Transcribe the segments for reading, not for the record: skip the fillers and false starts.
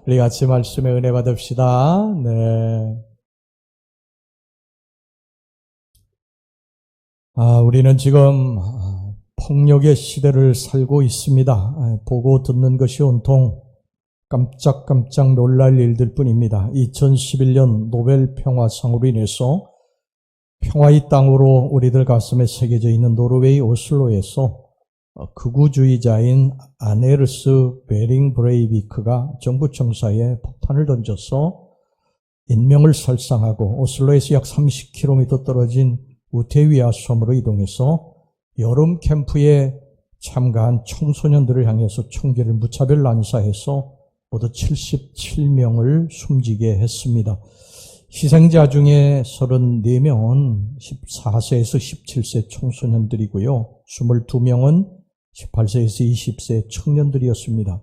우리 같이 말씀의 은혜 받읍시다. 네. 우리는 지금 폭력의 시대를 살고 있습니다. 보고 듣는 것이 온통 깜짝깜짝 놀랄 일들 뿐입니다. 2011년 노벨 평화상으로 인해서 평화의 땅으로 우리들 가슴에 새겨져 있는 노르웨이 오슬로에서 극우주의자인 아네르스 베링 브레이비크가 정부 청사에 폭탄을 던져서 인명을 살상하고 오슬로에서 약 30km 떨어진 우테위아 섬으로 이동해서 여름 캠프에 참가한 청소년들을 향해서 총기를 무차별 난사해서 모두 77명을 숨지게 했습니다. 희생자 중에 34명은 14세에서 17세 청소년들이고요. 22명은 18세에서 20세 청년들이었습니다.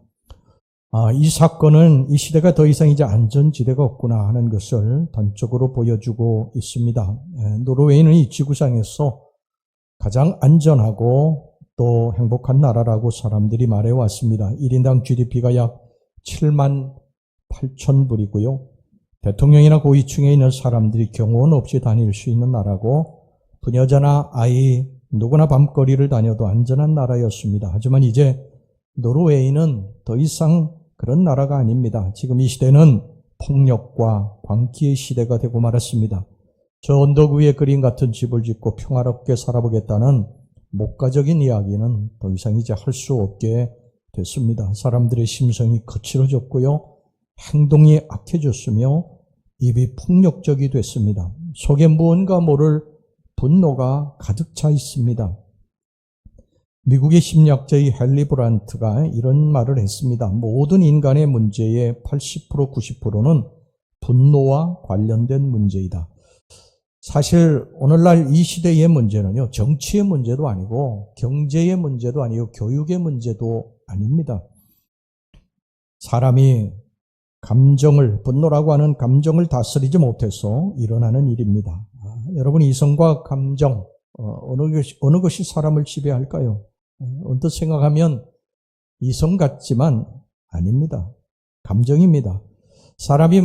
이 사건은 이 시대가 더 이상 이제 안전지대가 없구나 하는 것을 단적으로 보여주고 있습니다. 노르웨이는 이 지구상에서 가장 안전하고 또 행복한 나라라고 사람들이 말해왔습니다. 1인당 GDP가 약 7만 8천 불이고요. 대통령이나 고위층에 있는 사람들이 경호원 없이 다닐 수 있는 나라고 부녀자나 아이 누구나 밤거리를 다녀도 안전한 나라였습니다. 하지만 이제 노르웨이는 더 이상 그런 나라가 아닙니다. 지금 이 시대는 폭력과 광기의 시대가 되고 말았습니다. 저 언덕 위에 그림 같은 집을 짓고 평화롭게 살아보겠다는 목가적인 이야기는 더 이상 이제 할 수 없게 됐습니다. 사람들의 심성이 거칠어졌고요. 행동이 악해졌으며 입이 폭력적이 됐습니다. 속에 무언가 모를 분노가 가득 차 있습니다. 미국의 심리학자의 헨리 브란트가 이런 말을 했습니다. 모든 인간의 문제의 80%, 90%는 분노와 관련된 문제이다. 사실 오늘날 이 시대의 문제는요, 정치의 문제도 아니고 경제의 문제도 아니고 교육의 문제도 아닙니다. 사람이 분노라고 하는 감정을 다스리지 못해서 일어나는 일입니다. 여러분, 이성과 감정, 어느 것이 사람을 지배할까요? 언뜻 생각하면 이성 같지만 아닙니다. 감정입니다. 사람이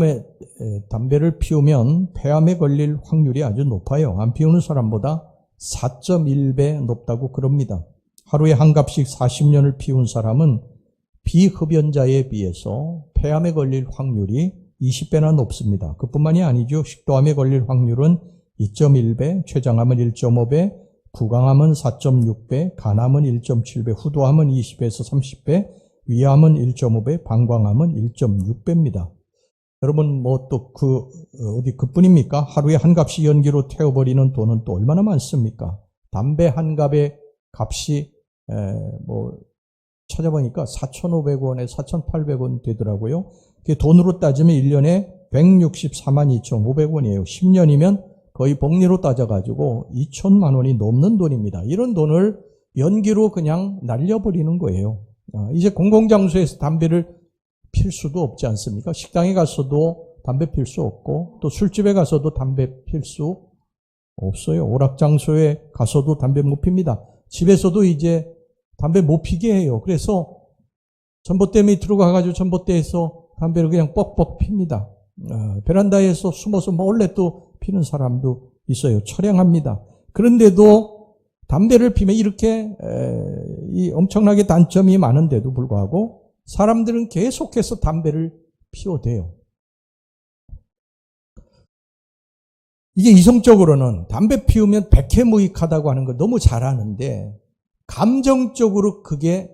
담배를 피우면 폐암에 걸릴 확률이 아주 높아요. 안 피우는 사람보다 4.1배 높다고 그럽니다. 하루에 한 갑씩 40년을 피운 사람은 비흡연자에 비해서 폐암에 걸릴 확률이 20배나 높습니다. 그뿐만이 아니죠. 식도암에 걸릴 확률은 2.1배, 췌장암은 1.5배, 구강암은 4.6배, 간암은 1.7배, 후두암은 20배에서 30배, 위암은 1.5배, 방광암은 1.6배입니다. 여러분, 그뿐입니까? 하루에 한 값이 연기로 태워버리는 돈은 또 얼마나 많습니까? 담배 한 갑의 값이, 찾아보니까 4,500원에 4,800원 되더라고요. 그게 돈으로 따지면 1년에 164만 2,500원이에요. 10년이면 거의 복리로 따져가지고 2천만 원이 넘는 돈입니다. 이런 돈을 연기로 그냥 날려버리는 거예요. 이제 공공장소에서 담배를 필 수도 없지 않습니까? 식당에 가서도 담배 필 수 없고 또 술집에 가서도 담배 필 수 없어요. 오락장소에 가서도 담배 못 핍니다. 집에서도 이제 담배 못 피게 해요. 그래서 전봇대 밑으로 가가지고 전봇대에서 담배를 그냥 뻑뻑 핍니다. 베란다에서 숨어서 몰래 또 피는 사람도 있어요. 처량합니다. 그런데도 담배를 피면 이렇게 이 엄청나게 단점이 많은데도 불구하고 사람들은 계속해서 담배를 피워대요. 이게 이성적으로는 담배 피우면 백해무익하다고 하는 걸 너무 잘 아는데 감정적으로 그게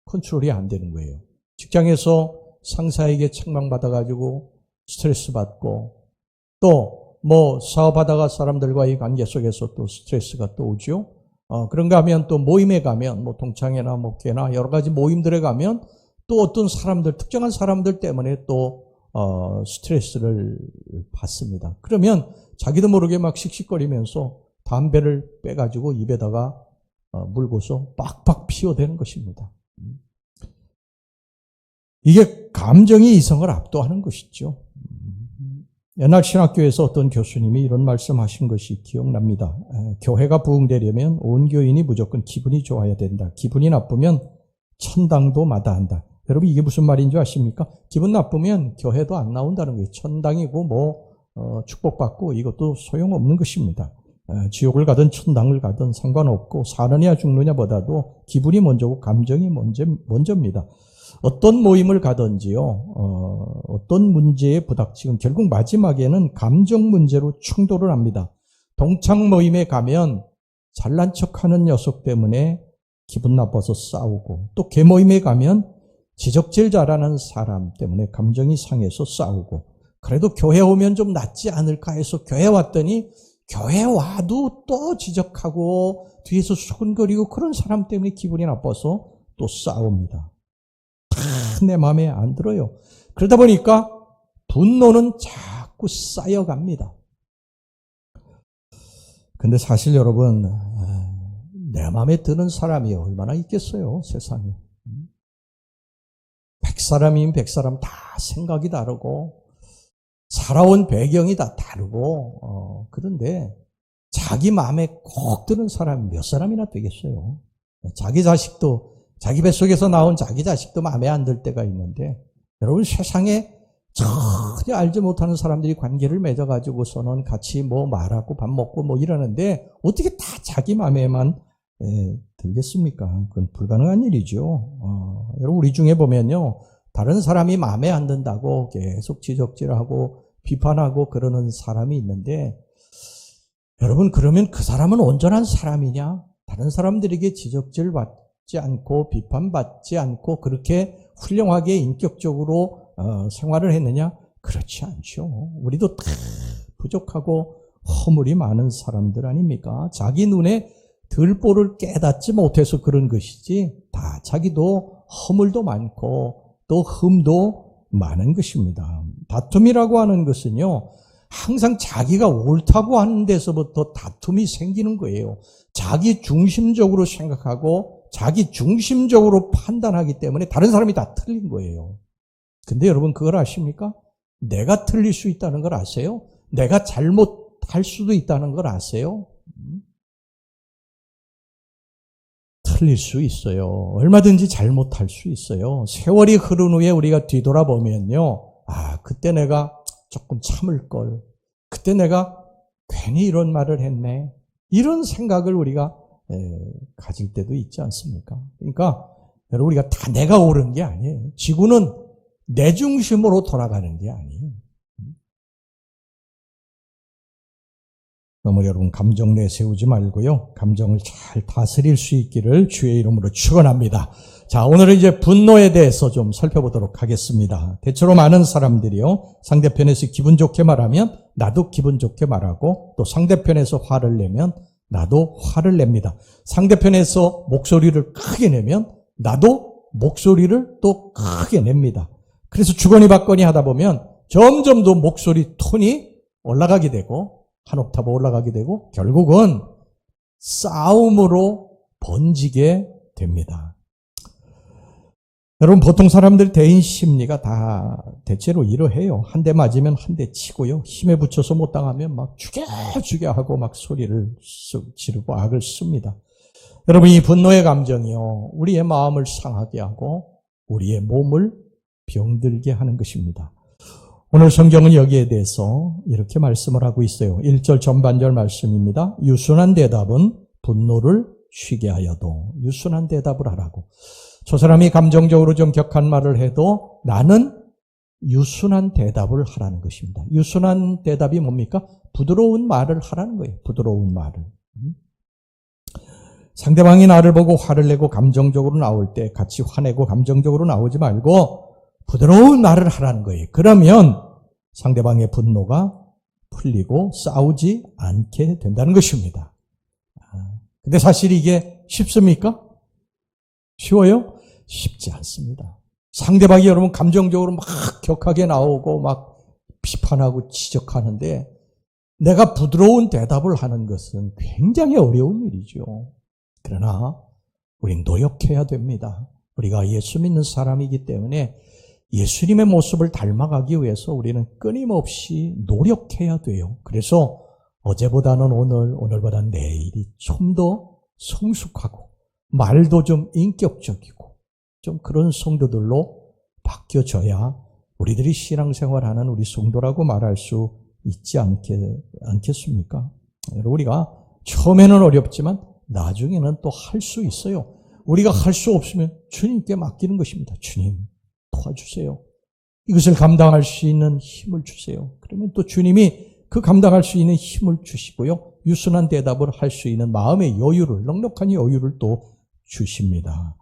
컨트롤이 안 되는 거예요. 직장에서 상사에게 책망받아가지고 스트레스 받고 또 사업하다가 사람들과의 관계 속에서 또 스트레스가 또 오죠. 그런가 하면 또 모임에 가면 동창회나 목회나 여러 가지 모임들에 가면 또 어떤 사람들, 특정한 사람들 때문에 또 스트레스를 받습니다. 그러면 자기도 모르게 막 씩씩거리면서 담배를 빼가지고 입에다가 물고서 빡빡 피워대는 것입니다. 이게 감정이 이성을 압도하는 것이죠. 옛날 신학교에서 어떤 교수님이 이런 말씀하신 것이 기억납니다. 교회가 부흥되려면 온 교인이 무조건 기분이 좋아야 된다. 기분이 나쁘면 천당도 마다한다. 여러분 이게 무슨 말인 줄 아십니까? 기분 나쁘면 교회도 안 나온다는 거예요. 천당이고 축복받고 이것도 소용없는 것입니다. 지옥을 가든 천당을 가든 상관없고 사느냐 죽느냐보다도 기분이 먼저고 감정이 먼저입니다. 어떤 모임을 가든지요, 어떤 문제에 부닥치면 결국 마지막에는 감정 문제로 충돌을 합니다. 동창 모임에 가면 잘난 척하는 녀석 때문에 기분 나빠서 싸우고, 또 개모임에 가면 지적질 잘하는 사람 때문에 감정이 상해서 싸우고, 그래도 교회 오면 좀 낫지 않을까 해서 교회 왔더니 교회 와도 또 지적하고 뒤에서 수근거리고 그런 사람 때문에 기분이 나빠서 또 싸웁니다. 다 내 마음에 안 들어요. 그러다 보니까 분노는 자꾸 쌓여갑니다. 근데 사실 여러분, 내 마음에 드는 사람이 얼마나 있겠어요, 세상에. 100사람이면 100사람 다 생각이 다르고 살아온 배경이 다 다르고 그런데 자기 마음에 꼭 드는 사람이 몇 사람이나 되겠어요. 자기 자식도, 자기 뱃속에서 나온 자기 자식도 마음에 안 들 때가 있는데, 여러분 세상에 전혀 알지 못하는 사람들이 관계를 맺어가지고서는 같이 말하고 밥 먹고 이러는데 어떻게 다 자기 마음에만 들겠습니까? 그건 불가능한 일이죠. 여러분 우리 중에 보면요, 다른 사람이 마음에 안 든다고 계속 지적질하고 비판하고 그러는 사람이 있는데, 여러분 그러면 그 사람은 온전한 사람이냐? 다른 사람들에게 지적질 받지 않고 비판받지 않고 그렇게 훌륭하게 인격적으로 생활을 했느냐? 그렇지 않죠. 우리도 다 부족하고 허물이 많은 사람들 아닙니까? 자기 눈에 들보를 깨닫지 못해서 그런 것이지, 다 자기도 허물도 많고 또 흠도 많은 것입니다. 다툼이라고 하는 것은요, 항상 자기가 옳다고 하는 데서부터 다툼이 생기는 거예요. 자기 중심적으로 생각하고 자기 중심적으로 판단하기 때문에 다른 사람이 다 틀린 거예요. 근데 여러분 그걸 아십니까? 내가 틀릴 수 있다는 걸 아세요? 내가 잘못할 수도 있다는 걸 아세요? 틀릴 수 있어요. 얼마든지 잘못할 수 있어요. 세월이 흐른 후에 우리가 뒤돌아보면요, 그때 내가 조금 참을 걸, 그때 내가 괜히 이런 말을 했네, 이런 생각을 우리가 가질 때도 있지 않습니까? 그러니까 여러분 우리가 다 내가 옳은 게 아니에요. 지구는 내 중심으로 돌아가는 게 아니에요. 너무 여러분 감정 내세우지 말고요, 감정을 잘 다스릴 수 있기를 주의 이름으로 축원합니다. 자, 오늘은 이제 분노에 대해서 좀 살펴보도록 하겠습니다. 대체로 많은 사람들이요, 상대편에서 기분 좋게 말하면 나도 기분 좋게 말하고, 또 상대편에서 화를 내면 나도 화를 냅니다. 상대편에서 목소리를 크게 내면 나도 목소리를 또 크게 냅니다. 그래서 주거니 받거니 하다 보면 점점 더 목소리 톤이 올라가게 되고, 한 옥타브 올라가게 되고, 결국은 싸움으로 번지게 됩니다. 여러분 보통 사람들 대인 심리가 다 대체로 이러해요. 한 대 맞으면 한 대 치고요, 힘에 붙여서 못 당하면 막 죽여 하고 막 소리를 지르고 악을 씁니다. 여러분 이 분노의 감정이요, 우리의 마음을 상하게 하고 우리의 몸을 병들게 하는 것입니다. 오늘 성경은 여기에 대해서 이렇게 말씀을 하고 있어요. 1절 전반절 말씀입니다. 유순한 대답은 분노를 쉬게 하여도. 유순한 대답을 하라고. 저 사람이 감정적으로 좀 격한 말을 해도 나는 유순한 대답을 하라는 것입니다. 유순한 대답이 뭡니까? 부드러운 말을 하라는 거예요. 부드러운 말을. 상대방이 나를 보고 화를 내고 감정적으로 나올 때 같이 화내고 감정적으로 나오지 말고 부드러운 말을 하라는 거예요. 그러면 상대방의 분노가 풀리고 싸우지 않게 된다는 것입니다. 근데 사실 이게 쉽습니까? 쉬워요? 쉽지 않습니다. 상대방이 여러분 감정적으로 막 격하게 나오고 막 비판하고 지적하는데 내가 부드러운 대답을 하는 것은 굉장히 어려운 일이죠. 그러나 우린 노력해야 됩니다. 우리가 예수 믿는 사람이기 때문에 예수님의 모습을 닮아가기 위해서 우리는 끊임없이 노력해야 돼요. 그래서 어제보다는 오늘보다는 내일이 좀 더 성숙하고 말도 좀 인격적이고 좀 그런 성도들로 바뀌어져야 우리들이 신앙생활하는 우리 성도라고 말할 수 있지 않겠습니까? 우리가 처음에는 어렵지만 나중에는 또 할 수 있어요. 우리가 할 수 없으면 주님께 맡기는 것입니다. 주님, 도와주세요. 이것을 감당할 수 있는 힘을 주세요. 그러면 또 주님이 그 감당할 수 있는 힘을 주시고요. 유순한 대답을 할 수 있는 마음의 여유를, 넉넉한 여유를 또 주십니다.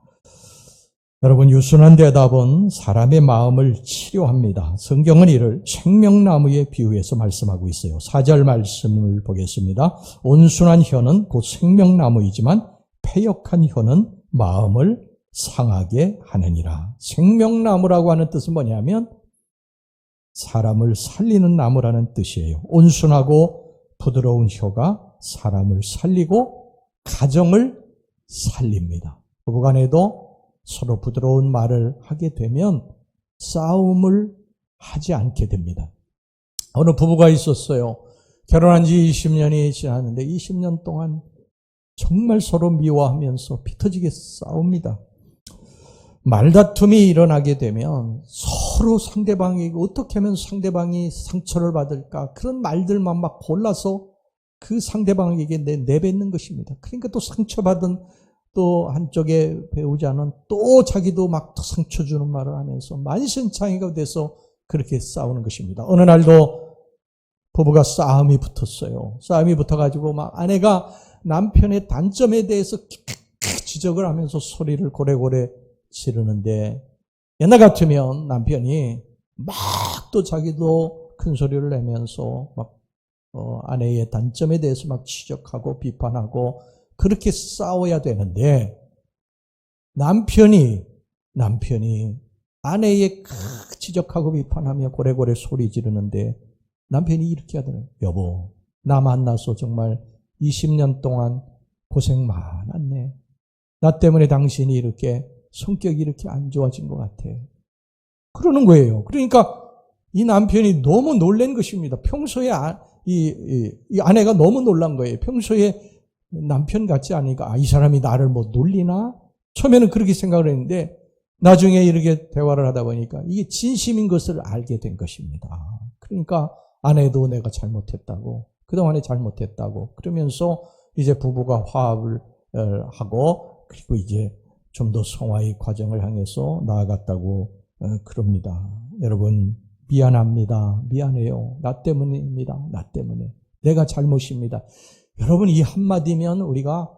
여러분, 유순한 대답은 사람의 마음을 치료합니다. 성경은 이를 생명나무에 비유해서 말씀하고 있어요. 4절 말씀을 보겠습니다. 온순한 혀는 곧 생명나무이지만 패역한 혀는 마음을 상하게 하느니라. 생명나무라고 하는 뜻은 뭐냐면 사람을 살리는 나무라는 뜻이에요. 온순하고 부드러운 혀가 사람을 살리고 가정을 살립니다. 부부간에도 서로 부드러운 말을 하게 되면 싸움을 하지 않게 됩니다. 어느 부부가 있었어요. 결혼한 지 20년이 지났는데 20년 동안 정말 서로 미워하면서 피 터지게 싸웁니다. 말다툼이 일어나게 되면 서로 상대방이 어떻게 하면 상대방이 상처를 받을까 그런 말들만 막 골라서 그 상대방에게 내뱉는 것입니다. 그러니까 또 상처받은 또 한쪽의 배우자는 또 자기도 막 상처 주는 말을 하면서 만신창이가 돼서 그렇게 싸우는 것입니다. 어느 날도 부부가 싸움이 붙었어요. 싸움이 붙어가지고 막 아내가 남편의 단점에 대해서 지적을 하면서 소리를 고래고래 지르는데 옛날 같으면 남편이 막 또 자기도 큰 소리를 내면서 막 아내의 단점에 대해서 막 지적하고 비판하고 그렇게 싸워야 되는데 남편이 아내의 지적하고 비판하며 고래고래 소리 지르는데 남편이 이렇게 하더래요. 여보, 나 만나서 정말 20년 동안 고생 많았네. 나 때문에 당신이 이렇게 성격이 이렇게 안 좋아진 것 같아. 그러는 거예요. 그러니까 이 남편이 너무 놀란 것입니다. 평소에 이 아내가 너무 놀란 거예요. 평소에 남편 같지 않으니까 이 사람이 나를 뭐 놀리나? 처음에는 그렇게 생각을 했는데 나중에 이렇게 대화를 하다 보니까 이게 진심인 것을 알게 된 것입니다. 그러니까 아내도 내가 잘못했다고 그동안에 잘못했다고 그러면서 이제 부부가 화합을 하고 그리고 이제 좀 더 성화의 과정을 향해서 나아갔다고 그럽니다. 여러분 미안합니다. 미안해요. 나 때문입니다. 나 때문에. 내가 잘못입니다. 여러분 이 한마디면 우리가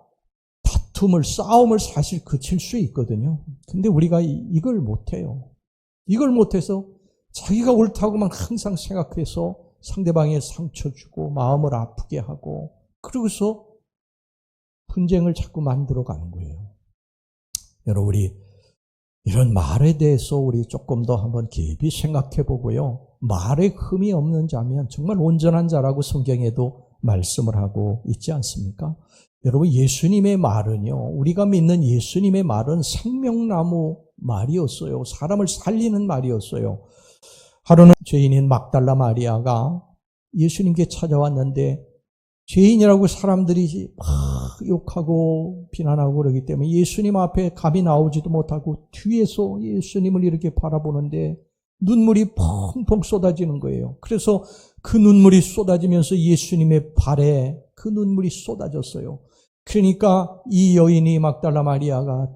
싸움을 사실 그칠 수 있거든요. 근데 우리가 이걸 못해요. 이걸 못해서 자기가 옳다고만 항상 생각해서 상대방에 상처 주고 마음을 아프게 하고 그러고서 분쟁을 자꾸 만들어가는 거예요. 여러분 우리 이런 말에 대해서 우리 조금 더 한번 깊이 생각해 보고요. 말에 흠이 없는 자면 정말 온전한 자라고 성경에도 말씀을 하고 있지 않습니까? 여러분 예수님의 말은요. 우리가 믿는 예수님의 말은 생명나무 말이었어요. 사람을 살리는 말이었어요. 하루는 죄인인 막달라 마리아가 예수님께 찾아왔는데 죄인이라고 사람들이 막 욕하고 비난하고 그러기 때문에 예수님 앞에 감히 나오지도 못하고 뒤에서 예수님을 이렇게 바라보는데 눈물이 펑펑 쏟아지는 거예요. 그래서 그 눈물이 쏟아지면서 예수님의 발에 그 눈물이 쏟아졌어요. 그러니까 이 여인이 막달라 마리아가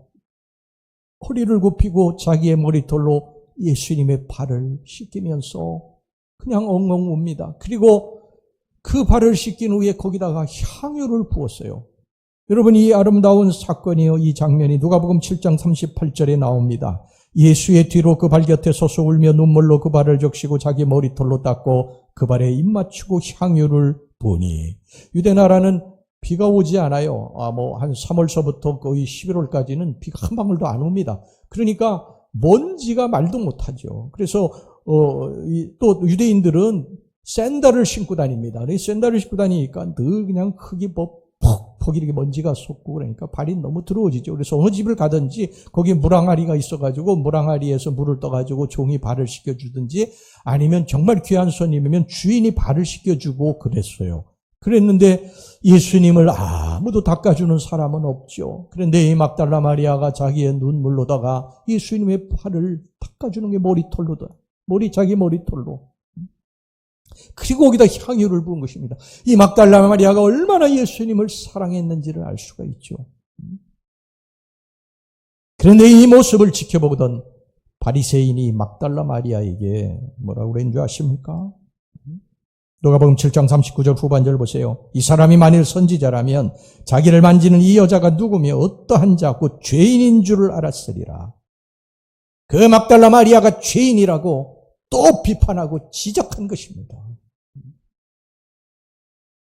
허리를 굽히고 자기의 머리털로 예수님의 발을 씻기면서 그냥 엉엉 웁니다. 그리고 그 발을 씻긴 후에 거기다가 향유를 부었어요. 여러분 이 아름다운 사건이요. 이 장면이 누가복음 7장 38절에 나옵니다. 예수의 뒤로 그 발 곁에 서서 울며 눈물로 그 발을 적시고 자기 머리털로 닦고 그 발에 입 맞추고 향유를 부으니 유대 나라는 비가 오지 않아요. 한 3월서부터 거의 11월까지는 비가 한 방울도 안 옵니다. 그러니까 먼지가 말도 못하죠. 그래서 또 유대인들은 샌들을 신고 다닙니다. 샌들을 신고 다니니까 늘 그냥 흙이 퍽퍽 이렇게 먼지가 솟고 그러니까 발이 너무 더러워지죠. 그래서 어느 집을 가든지 거기에 물항아리가 있어가지고 물항아리에서 물을 떠가지고 종이 발을 씻겨주든지 아니면 정말 귀한 손님이면 주인이 발을 씻겨주고 그랬어요. 그랬는데 예수님을 아무도 닦아주는 사람은 없죠. 그런데 이 막달라 마리아가 자기의 눈물로다가 예수님의 팔을 닦아주는 게 머리털로다. 자기 머리털로. 그리고 거기다 향유를 부은 것입니다. 이 막달라 마리아가 얼마나 예수님을 사랑했는지를 알 수가 있죠. 그런데 이 모습을 지켜보던 바리새인이 막달라 마리아에게 뭐라고 그랬는 줄 아십니까? 누가복음 7장 39절 후반절 보세요. 이 사람이 만일 선지자라면 자기를 만지는 이 여자가 누구며 어떠한 자고 죄인인 줄을 알았으리라. 그 막달라 마리아가 죄인이라고 또 비판하고 지적한 것입니다.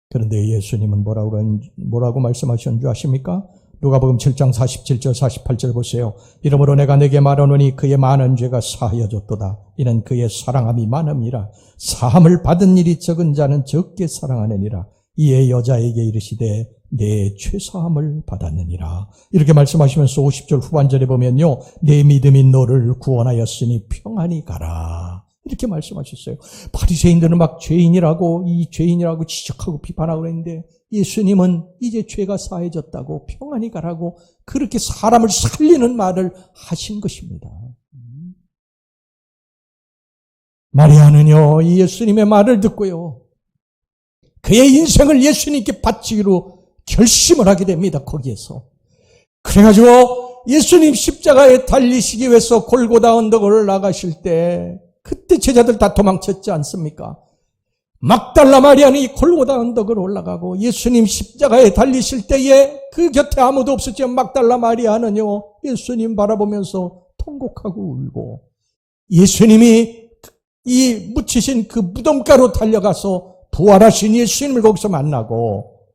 그런데 예수님은 뭐라고 말씀하셨는 줄 아십니까? 누가복음 7장 47절 48절 보세요. 이러므로 내가 네게 말하노니 그의 많은 죄가 사하여졌도다. 이는 그의 사랑함이 많음이라. 사함을 받은 일이 적은 자는 적게 사랑하느니라. 이에 여자에게 이르시되 내 죄사함을 받았느니라. 이렇게 말씀하시면서 50절 후반절에 보면요. 내 믿음이 너를 구원하였으니 평안히 가라. 이렇게 말씀하셨어요. 바리새인들은 막 죄인이라고 지적하고 비판하고 그랬는데 예수님은 이제 죄가 사해졌다고 평안히 가라고 그렇게 사람을 살리는 말을 하신 것입니다. 마리아는요, 이 예수님의 말을 듣고요, 그의 인생을 예수님께 바치기로 결심을 하게 됩니다, 거기에서. 그래가지고 예수님 십자가에 달리시기 위해서 골고다 언덕을 올라가실 때 그때 제자들 다 도망쳤지 않습니까? 막달라 마리아는 이 골고다 언덕을 올라가고 예수님 십자가에 달리실 때에 그 곁에 아무도 없었지만 막달라 마리아는요, 예수님 바라보면서 통곡하고 울고 예수님이 이 묻히신 그 무덤가로 달려가서 부활하신 예수님을 거기서 만나고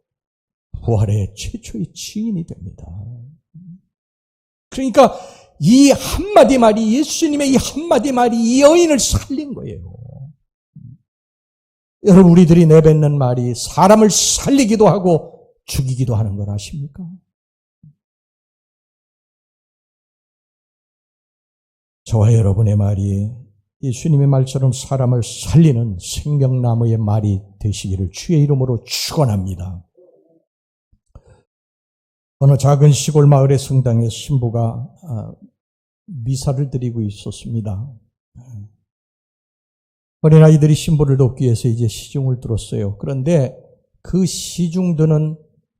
부활의 최초의 증인이 됩니다. 그러니까 이 한마디 말이, 예수님의 이 한마디 말이 이 여인을 살린 거예요. 여러분, 우리들이 내뱉는 말이 사람을 살리기도 하고 죽이기도 하는 걸 아십니까? 저와 여러분의 말이 예수님의 말처럼 사람을 살리는 생명나무의 말이 되시기를 주의 이름으로 축원합니다. 어느 작은 시골 마을의 성당에 신부가 미사를 드리고 있었습니다. 어린아이들이 신부를 돕기 위해서 이제 시중을 들었어요. 그런데 그 시중 드는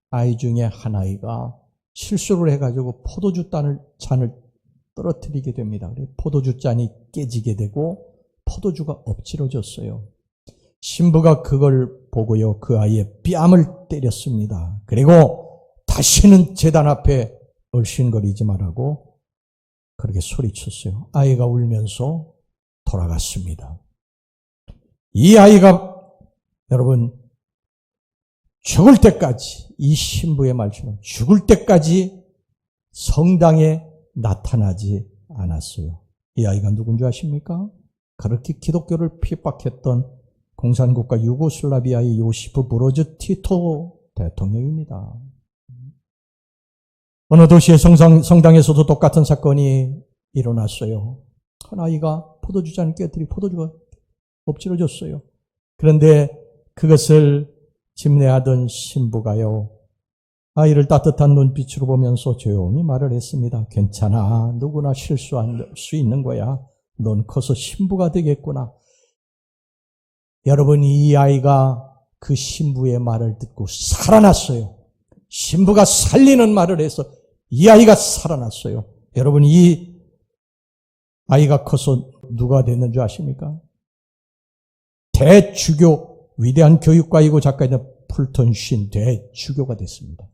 아이 중에 한 아이가 실수를 해가지고 포도주 잔을 떨어뜨리게 됩니다. 포도주 잔이 깨지게 되고 포도주가 엎질러졌어요. 신부가 그걸 보고요, 그 아이의 뺨을 때렸습니다. 그리고 다시는 제단 앞에 얼씬거리지 말라고 그렇게 소리쳤어요. 아이가 울면서 돌아갔습니다. 이 아이가 여러분 죽을 때까지, 이 신부의 말처럼 죽을 때까지 성당에 나타나지 않았어요. 이 아이가 누군지 아십니까? 그렇게 기독교를 핍박했던 공산국가 유고슬라비아의 요시프 브로즈 티토 대통령입니다. 어느 도시의 성당에서도 똑같은 사건이 일어났어요. 한 아이가 포도주 잔을 깨뜨리고 포도주가 엎질러졌어요. 그런데 그것을 집례하던 신부가요, 아이를 따뜻한 눈빛으로 보면서 조용히 말을 했습니다. 괜찮아. 누구나 실수할 수 있는 거야. 넌 커서 신부가 되겠구나. 여러분, 이 아이가 그 신부의 말을 듣고 살아났어요. 신부가 살리는 말을 해서 이 아이가 살아났어요. 여러분, 이 아이가 커서 누가 됐는 줄 아십니까? 대주교, 위대한 교육가이고 작가이던 풀턴 신 대주교가 됐습니다.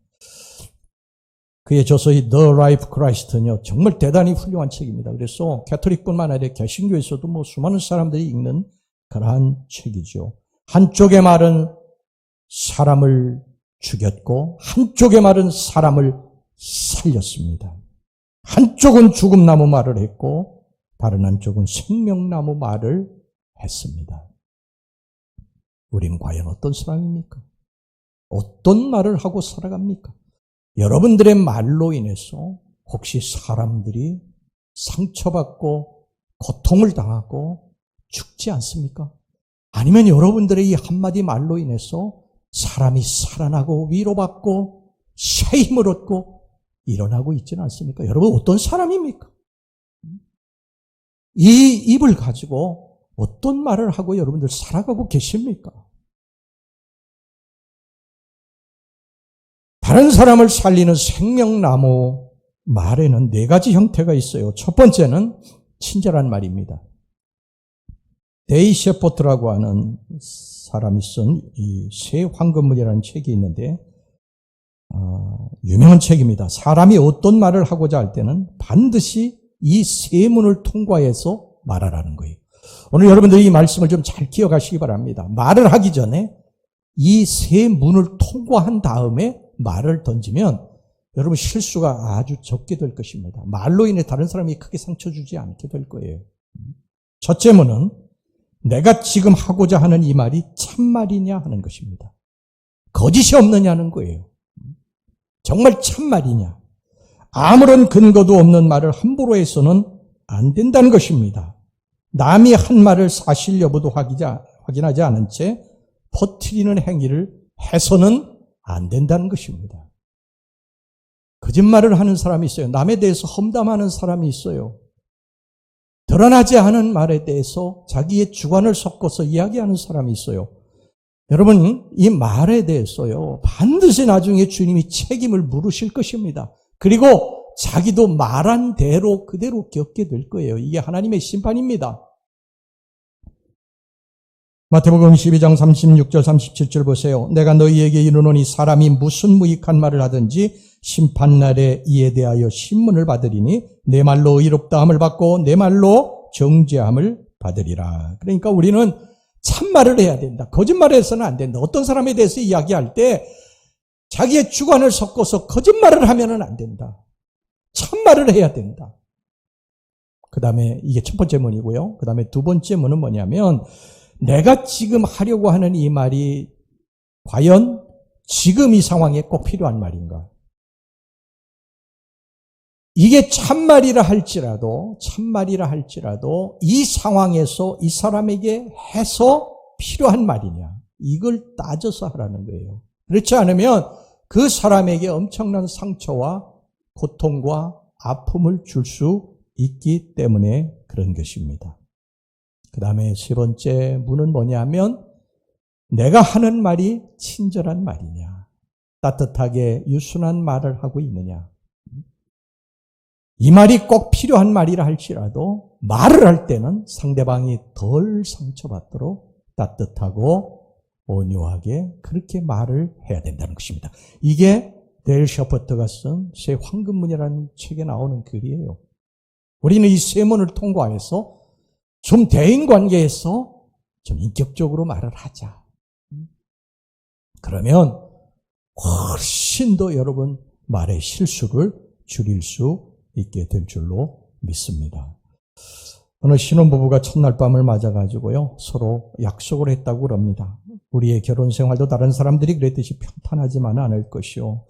그의 저서의 The Life Christ는요, 정말 대단히 훌륭한 책입니다. 그래서 캐톨릭뿐만 아니라 개신교에서도 수많은 사람들이 읽는 그러한 책이죠. 한쪽의 말은 사람을 죽였고 한쪽의 말은 사람을 살렸습니다. 한쪽은 죽음나무 말을 했고 다른 한쪽은 생명나무 말을 했습니다. 우린 과연 어떤 사람입니까? 어떤 말을 하고 살아갑니까? 여러분들의 말로 인해서 혹시 사람들이 상처받고 고통을 당하고 죽지 않습니까? 아니면 여러분들의 이 한마디 말로 인해서 사람이 살아나고 위로받고 새 힘을 얻고 일어나고 있지는 않습니까? 여러분 어떤 사람입니까? 이 입을 가지고 어떤 말을 하고 여러분들 살아가고 계십니까? 다른 사람을 살리는 생명나무 말에는 4가지 형태가 있어요. 첫 번째는 친절한 말입니다. 데이 셰퍼트라고 하는 사람이 쓴 이 새 황금문이라는 책이 있는데 유명한 책입니다. 사람이 어떤 말을 하고자 할 때는 반드시 이 세 문을 통과해서 말하라는 거예요. 오늘 여러분들이 이 말씀을 좀 잘 기억하시기 바랍니다. 말을 하기 전에 이 세 문을 통과한 다음에 말을 던지면 여러분 실수가 아주 적게 될 것입니다. 말로 인해 다른 사람이 크게 상처 주지 않게 될 거예요. 첫째 문은 내가 지금 하고자 하는 이 말이 참말이냐 하는 것입니다. 거짓이 없느냐는 거예요. 정말 참말이냐. 아무런 근거도 없는 말을 함부로 해서는 안 된다는 것입니다. 남이 한 말을 사실 여부도 확인하지 않은 채 퍼뜨리는 행위를 해서는 안 된다는 것입니다. 거짓말을 하는 사람이 있어요. 남에 대해서 험담하는 사람이 있어요. 드러나지 않은 말에 대해서 자기의 주관을 섞어서 이야기하는 사람이 있어요. 여러분, 이 말에 대해서요, 반드시 나중에 주님이 책임을 물으실 것입니다. 그리고 자기도 말한 대로 그대로 겪게 될 거예요. 이게 하나님의 심판입니다. 마태복음 12장 36절 37절 보세요. 내가 너희에게 이르노니 사람이 무슨 무익한 말을 하든지 심판날에 이에 대하여 신문을 받으리니 내 말로 의롭다함을 받고 내 말로 정죄함을 받으리라. 그러니까 우리는 참말을 해야 된다. 거짓말을 해서는 안 된다. 어떤 사람에 대해서 이야기할 때 자기의 주관을 섞어서 거짓말을 하면은 안 된다. 참말을 해야 된다. 그 다음에 이게 첫 번째 문이고요. 그 다음에 두 번째 문은 뭐냐면 내가 지금 하려고 하는 이 말이 과연 지금 이 상황에 꼭 필요한 말인가? 이게 참말이라 할지라도 이 상황에서 이 사람에게 해서 필요한 말이냐? 이걸 따져서 하라는 거예요. 그렇지 않으면 그 사람에게 엄청난 상처와 고통과 아픔을 줄 수 있기 때문에 그런 것입니다. 그 다음에 세 번째 문은 뭐냐면 내가 하는 말이 친절한 말이냐, 따뜻하게 유순한 말을 하고 있느냐. 이 말이 꼭 필요한 말이라 할지라도 말을 할 때는 상대방이 덜 상처받도록 따뜻하고 온유하게 그렇게 말을 해야 된다는 것입니다. 이게 데일 셔퍼트가 쓴 새 황금문이라는 책에 나오는 글이에요. 우리는 이 세 문을 통과해서 좀 대인관계에서 좀 인격적으로 말을 하자. 그러면 훨씬 더 여러분 말의 실수를 줄일 수 있게 될 줄로 믿습니다. 어느 신혼부부가 첫날 밤을 맞아가지고요 서로 약속을 했다고 그럽니다. 우리의 결혼 생활도 다른 사람들이 그랬듯이 평탄하지만은 않을 것이요.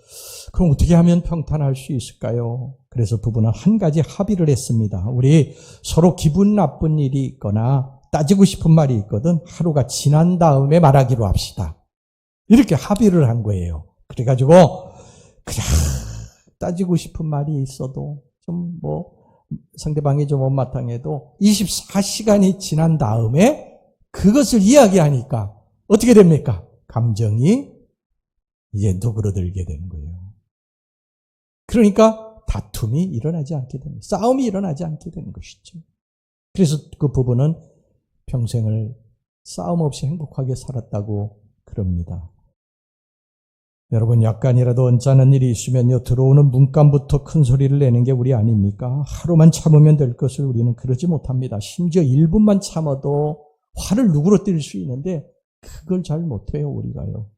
그럼 어떻게 하면 평탄할 수 있을까요? 그래서 부부는 한 가지 합의를 했습니다. 우리 서로 기분 나쁜 일이 있거나 따지고 싶은 말이 있거든 하루가 지난 다음에 말하기로 합시다. 이렇게 합의를 한 거예요. 그래가지고 그냥 따지고 싶은 말이 있어도 좀 상대방이 좀 못마땅해도 24시간이 지난 다음에 그것을 이야기하니까 어떻게 됩니까? 감정이 이제 누그러들게 되는 거예요. 그러니까 다툼이 일어나지 않게 되는, 싸움이 일어나지 않게 되는 것이죠. 그래서 그 부부는 평생을 싸움 없이 행복하게 살았다고 그럽니다. 여러분 약간이라도 언짢은 일이 있으면요 들어오는 문간부터 큰 소리를 내는 게 우리 아닙니까? 하루만 참으면 될 것을 우리는 그러지 못합니다. 심지어 1분만 참아도 화를 누그러뜨릴 수 있는데 그걸 잘 못해요 우리가요.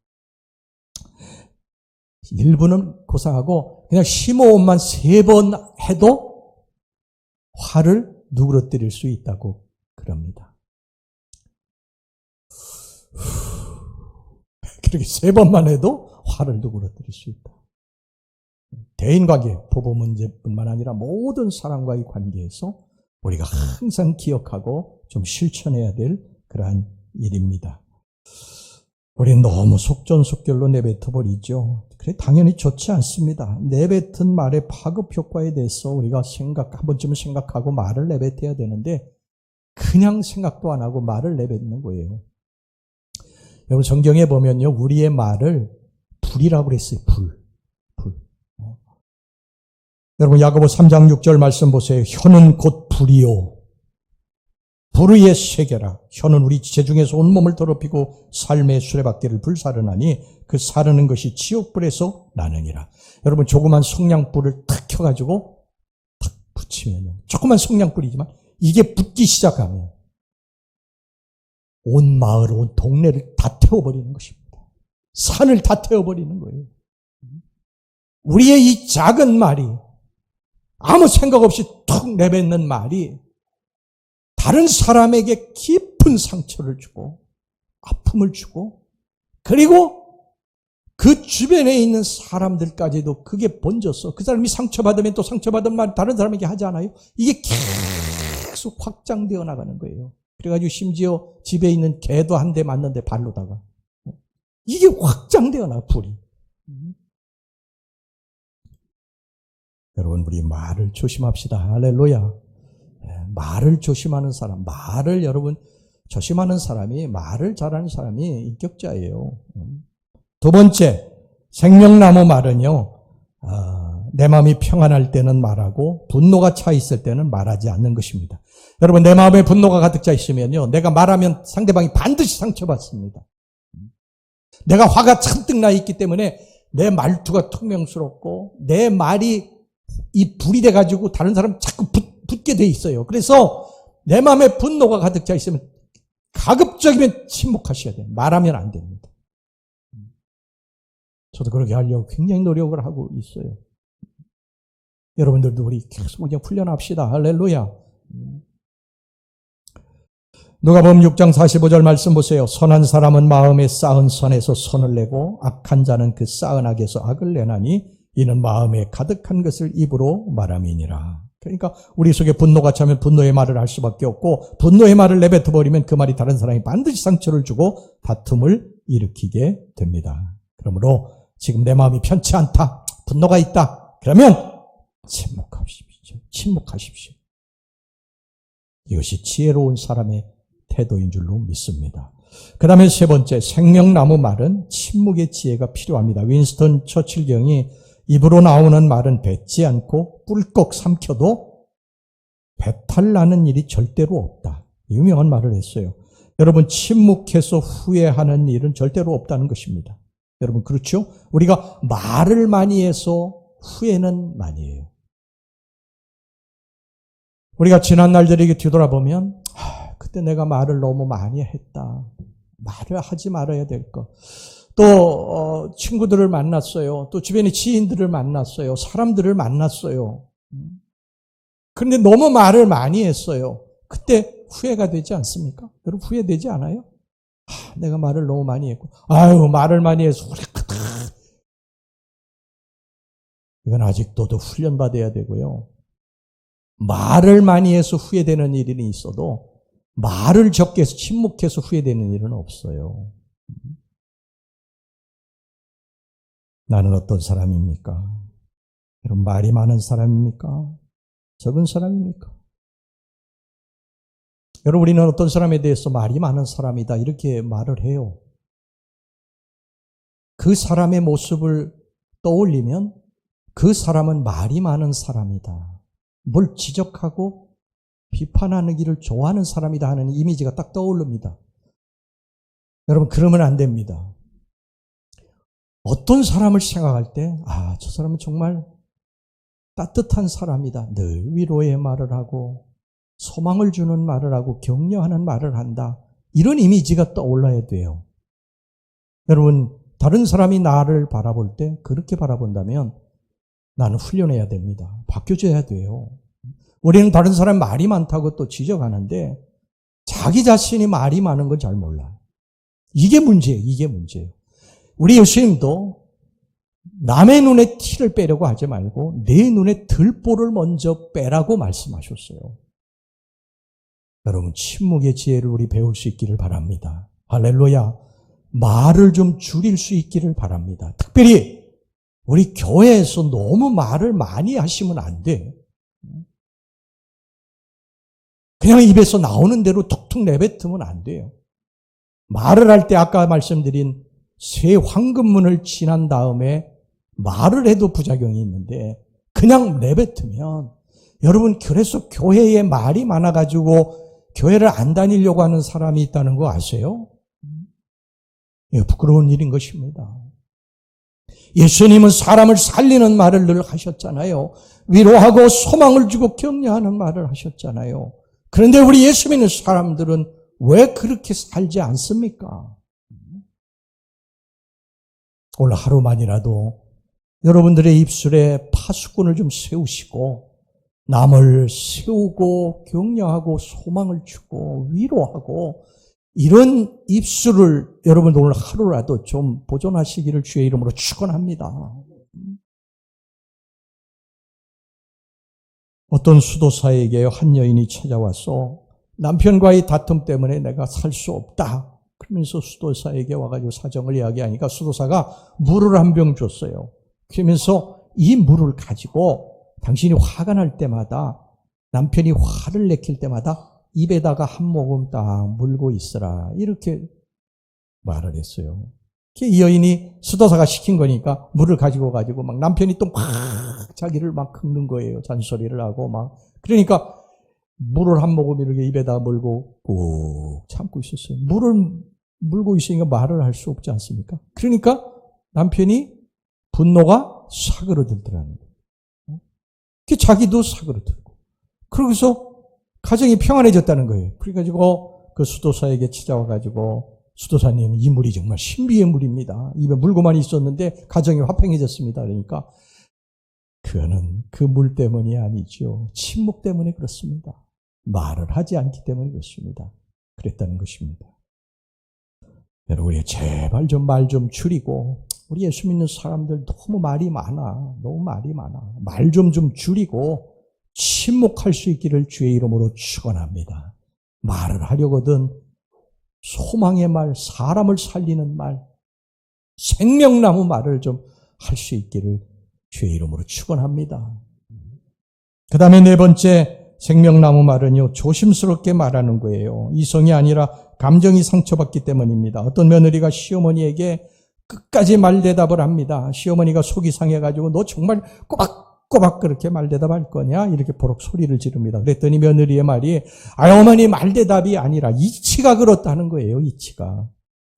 1분은 고사하고 그냥 심호흡만 3번 해도 화를 누그러뜨릴 수 있다고 그럽니다. 그렇게 3번만 해도 화를 누그러뜨릴 수 있다. 대인관계, 부부 문제뿐만 아니라 모든 사람과의 관계에서 우리가 항상 기억하고 좀 실천해야 될 그러한 일입니다. 우리는 너무 속전속결로 내뱉어버리죠. 그래, 당연히 좋지 않습니다. 내뱉은 말의 파급 효과에 대해서 우리가 한 번쯤은 생각하고 말을 내뱉어야 되는데, 그냥 생각도 안 하고 말을 내뱉는 거예요. 여러분, 성경에 보면요, 우리의 말을 불이라고 그랬어요. 불. 여러분, 야고보 3장 6절 말씀 보세요. 혀는 곧 불이요. 불의의 세계라. 혀는 우리 지체 중에서 온몸을 더럽히고 삶의 수레바퀴를 불사르나니 그 사르는 것이 지옥불에서 나느니라. 여러분, 조그만 성냥불을 탁 켜가지고 탁 붙이면, 조그만 성냥불이지만 이게 붙기 시작하면 온 마을, 온 동네를 다 태워버리는 것입니다. 산을 다 태워버리는 거예요. 우리의 이 작은 말이, 아무 생각 없이 툭 내뱉는 말이 다른 사람에게 깊은 상처를 주고 아픔을 주고, 그리고 그 주변에 있는 사람들까지도 그게 번져서 그 사람이 상처받으면 또 상처받은 말 다른 사람에게 하지 않아요? 이게 계속 확장되어 나가는 거예요. 그래가지고 심지어 집에 있는 개도 한 대 맞는데 발로다가. 이게 확장되어 나가, 불이. 여러분, 우리 말을 조심합시다. 할렐루야. 말을 조심하는 사람, 말을 여러분 조심하는 사람이, 말을 잘하는 사람이 인격자예요. 두 번째, 생명나무 말은요, 내 마음이 평안할 때는 말하고 분노가 차 있을 때는 말하지 않는 것입니다. 여러분, 내 마음에 분노가 가득 차 있으면요, 내가 말하면 상대방이 반드시 상처받습니다. 내가 화가 잔뜩 나 있기 때문에 내 말투가 퉁명스럽고 내 말이 이 불이 돼가지고 다른 사람 자꾸 붙게 돼 있어요. 그래서 내 마음에 분노가 가득 차 있으면 가급적이면 침묵하셔야 돼요. 말하면 안 됩니다. 저도 그렇게 하려고 굉장히 노력을 하고 있어요. 여러분들도 우리 계속 그냥 훈련합시다. 할렐루야. 누가복음 6장 45절 말씀 보세요. 선한 사람은 마음에 쌓은 선에서 선을 내고 악한 자는 그 쌓은 악에서 악을 내나니 이는 마음에 가득한 것을 입으로 말함이니라. 그러니까 우리 속에 분노가 차면 분노의 말을 할 수밖에 없고, 분노의 말을 내뱉어버리면 그 말이 다른 사람이 반드시 상처를 주고 다툼을 일으키게 됩니다. 그러므로 지금 내 마음이 편치 않다, 분노가 있다, 그러면 침묵하십시오. 이것이 지혜로운 사람의 태도인 줄로 믿습니다. 그 다음에 세 번째, 생명나무 말은 침묵의 지혜가 필요합니다. 윈스턴 처칠 경이 입으로 나오는 말은 뱉지 않고 꿀꺽 삼켜도 배탈 나는 일이 절대로 없다. 유명한 말을 했어요. 여러분, 침묵해서 후회하는 일은 절대로 없다는 것입니다. 여러분, 그렇죠? 우리가 말을 많이 해서 후회는 많이 해요. 우리가 지난 날들에게 뒤돌아보면 그때 내가 말을 너무 많이 했다. 말을 하지 말아야 될 것. 또 친구들을 만났어요. 또 주변의 지인들을 만났어요. 사람들을 만났어요. 그런데 너무 말을 많이 했어요. 그때 후회가 되지 않습니까? 여러분, 후회되지 않아요? 내가 말을 너무 많이 했고, 말을 많이 해서 후회하다. 이건 아직도 더 훈련받아야 되고요. 말을 많이 해서 후회되는 일이 있어도 말을 적게 해서 침묵해서 후회되는 일은 없어요. 나는 어떤 사람입니까? 여러분, 말이 많은 사람입니까? 적은 사람입니까? 여러분, 우리는 어떤 사람에 대해서 말이 많은 사람이다 이렇게 말을 해요. 그 사람의 모습을 떠올리면 그 사람은 말이 많은 사람이다. 뭘 지적하고 비판하는 일을 좋아하는 사람이다 하는 이미지가 딱 떠오릅니다. 여러분, 그러면 안 됩니다. 어떤 사람을 생각할 때, 저 사람은 정말 따뜻한 사람이다. 늘 위로의 말을 하고 소망을 주는 말을 하고 격려하는 말을 한다. 이런 이미지가 떠올라야 돼요. 여러분, 다른 사람이 나를 바라볼 때 그렇게 바라본다면 나는 훈련해야 됩니다. 바뀌어져야 돼요. 우리는 다른 사람 말이 많다고 또 지적하는데 자기 자신이 말이 많은 건 잘 몰라요. 이게 문제예요. 우리 예수님도 남의 눈에 티를 빼려고 하지 말고 내 눈에 들보를 먼저 빼라고 말씀하셨어요. 여러분, 침묵의 지혜를 우리 배울 수 있기를 바랍니다. 할렐루야. 말을 좀 줄일 수 있기를 바랍니다. 특별히 우리 교회에서 너무 말을 많이 하시면 안 돼. 그냥 입에서 나오는 대로 툭툭 내뱉으면 안 돼요. 말을 할 때 아까 말씀드린 새 황금문을 지난 다음에 말을 해도 부작용이 있는데 그냥 내뱉으면 여러분 그래서 교회에 말이 많아가지고 교회를 안 다니려고 하는 사람이 있다는 거 아세요? 이거 부끄러운 일인 것입니다. 예수님은 사람을 살리는 말을 늘 하셨잖아요. 위로하고 소망을 주고 격려하는 말을 하셨잖아요. 그런데 우리 예수 믿는 사람들은 왜 그렇게 살지 않습니까? 오늘 하루만이라도 여러분들의 입술에 파수꾼을 좀 세우시고 남을 세우고 격려하고 소망을 주고 위로하고 이런 입술을 여러분 오늘 하루라도 좀 보존하시기를 주의 이름으로 축원합니다. 어떤 수도사에게 한 여인이 찾아와서 남편과의 다툼 때문에 내가 살 수 없다. 그러면서 수도사에게 와가지고 사정을 이야기하니까 수도사가 물을 한 병 줬어요. 그러면서 이 물을 가지고 당신이 화가 날 때마다 남편이 화를 내킬 때마다 입에다가 한 모금 딱 물고 있으라. 이렇게 말을 했어요. 이 여인이 수도사가 시킨 거니까 물을 가지고 막 남편이 또 막 자기를 막 긁는 거예요. 잔소리를 하고 막. 그러니까 물을 한 모금 이렇게 입에다 물고 꾹 참고 있었어요. 물을 물고 있으니까 말을 할 수 없지 않습니까? 그러니까 남편이 분노가 사그러들더라는 거예요. 자기도 사그러들고. 그러고서 가정이 평안해졌다는 거예요. 그래가지고 그 수도사에게 찾아와가지고 수도사님 이 물이 정말 신비의 물입니다. 입에 물고만 있었는데 가정이 화평해졌습니다. 그러니까 그거는 그 물 때문이 아니죠. 침묵 때문에 그렇습니다. 말을 하지 않기 때문에 그렇습니다. 그랬다는 것입니다. 여러분 우리 제발 좀 말 좀 줄이고 우리 예수 믿는 사람들 너무 말이 많아. 너무 말이 많아. 말 좀 줄이고 침묵할 수 있기를 주의 이름으로 축원합니다. 말을 하려거든 소망의 말, 사람을 살리는 말, 생명나무 말을 좀 할 수 있기를 주의 이름으로 축원합니다. 그 다음에 네 번째 생명나무 말은요, 조심스럽게 말하는 거예요. 이성이 아니라 감정이 상처받기 때문입니다. 어떤 며느리가 시어머니에게 끝까지 말대답을 합니다. 시어머니가 속이 상해가지고 너 정말 꼬박꼬박 그렇게 말대답할 거냐? 이렇게 보록 소리를 지릅니다. 그랬더니 며느리의 말이 어머니 말대답이 아니라 이치가 그렇다는 거예요. 이치가.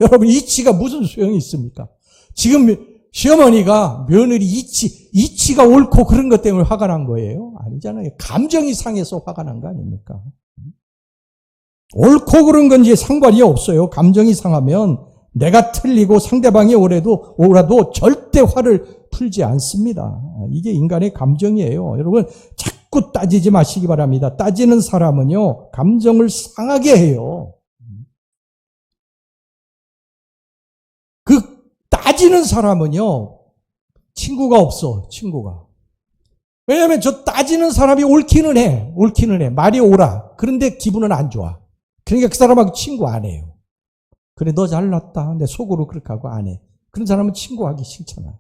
여러분 이치가 무슨 소용이 있습니까? 지금 시어머니가 며느리 이치가 옳고 그런 것 때문에 화가 난 거예요? 아니잖아요. 감정이 상해서 화가 난 거 아닙니까? 옳고 그런 건지 상관이 없어요. 감정이 상하면 내가 틀리고 상대방이 오라도 절대 화를 풀지 않습니다. 이게 인간의 감정이에요. 여러분 자꾸 따지지 마시기 바랍니다. 따지는 사람은요 감정을 상하게 해요. 그 따지는 사람은요 친구가 없어. 친구가. 왜냐하면 저 따지는 사람이 옳기는 해. 말이 옳아. 그런데 기분은 안 좋아. 그러니까 그 사람하고 친구 안 해요. 그래 너 잘났다. 내 속으로 그렇게 하고 안 해. 그런 사람은 친구하기 싫잖아.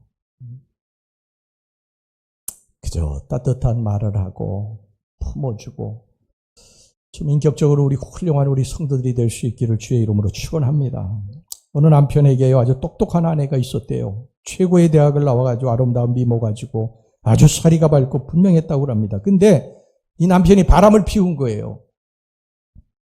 그저 따뜻한 말을 하고 품어주고 좀 인격적으로 우리 훌륭한 우리 성도들이 될 수 있기를 주의 이름으로 축원합니다. 어느 남편에게요 아주 똑똑한 아내가 있었대요. 최고의 대학을 나와가지고 아름다운 미모 가지고 아주 사리가 밝고 분명했다고 합니다. 근데 이 남편이 바람을 피운 거예요.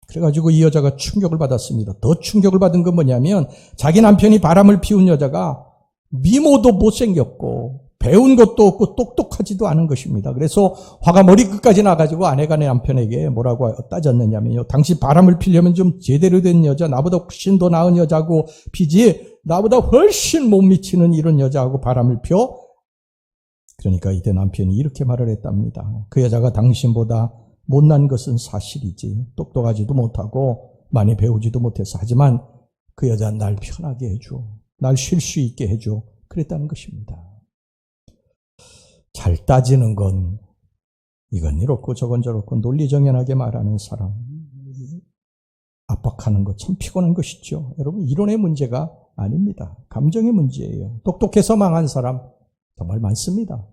그래가지고 이 여자가 충격을 받았습니다. 더 충격을 받은 건 뭐냐면 자기 남편이 바람을 피운 여자가 미모도 못생겼고 배운 것도 없고 똑똑하지도 않은 것입니다. 그래서 화가 머리끝까지 나가지고 아내가 내 남편에게 뭐라고 따졌느냐면요. 당신 바람을 피려면 좀 제대로 된 여자, 나보다 훨씬 더 나은 여자하고 피지 나보다 훨씬 못 미치는 이런 여자하고 바람을 펴? 그러니까 이때 남편이 이렇게 말을 했답니다. 그 여자가 당신보다 못난 것은 사실이지. 똑똑하지도 못하고 많이 배우지도 못해서. 하지만 그 여자는 날 편하게 해줘. 날 쉴 수 있게 해줘. 그랬다는 것입니다. 잘 따지는 건 이건 이렇고 저건 저렇고 논리정연하게 말하는 사람 압박하는 것 참 피곤한 것이죠. 여러분 이론의 문제가 아닙니다. 감정의 문제예요. 똑똑해서 망한 사람 정말 많습니다.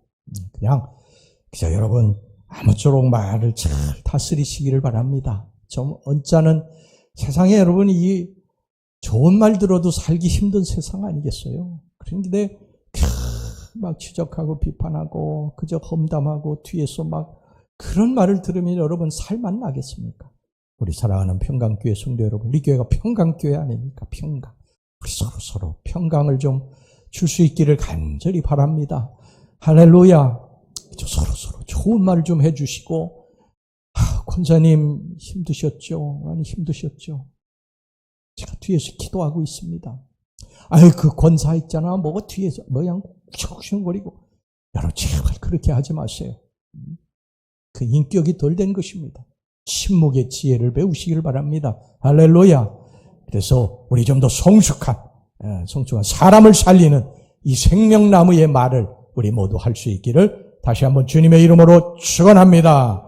그냥 여러분 아무쪼록 말을 잘 다스리시기를 바랍니다. 좀 언짢은 세상에 여러분 이 좋은 말 들어도 살기 힘든 세상 아니겠어요? 그런데 막 지적하고 비판하고 그저 험담하고 뒤에서 막 그런 말을 들으면 여러분 살만 나겠습니까? 우리 사랑하는 평강교회 성도 여러분, 우리 교회가 평강교회 아닙니까? 평강. 우리 서로 평강을 좀 줄 수 있기를 간절히 바랍니다. 할렐루야. 서로 좋은 말을 좀 해주시고, 권사님 힘드셨죠? 많이 힘드셨죠? 제가 뒤에서 기도하고 있습니다. 그 권사 있잖아. 뭐가 뒤에서 그냥 욱신거리고. 여러분 제발 그렇게 하지 마세요. 그 인격이 덜 된 것입니다. 침묵의 지혜를 배우시길 바랍니다. 할렐루야. 그래서 우리 좀 더 성숙한 사람을 살리는 이 생명나무의 말을 우리 모두 할 수 있기를 다시 한번 주님의 이름으로 축원합니다.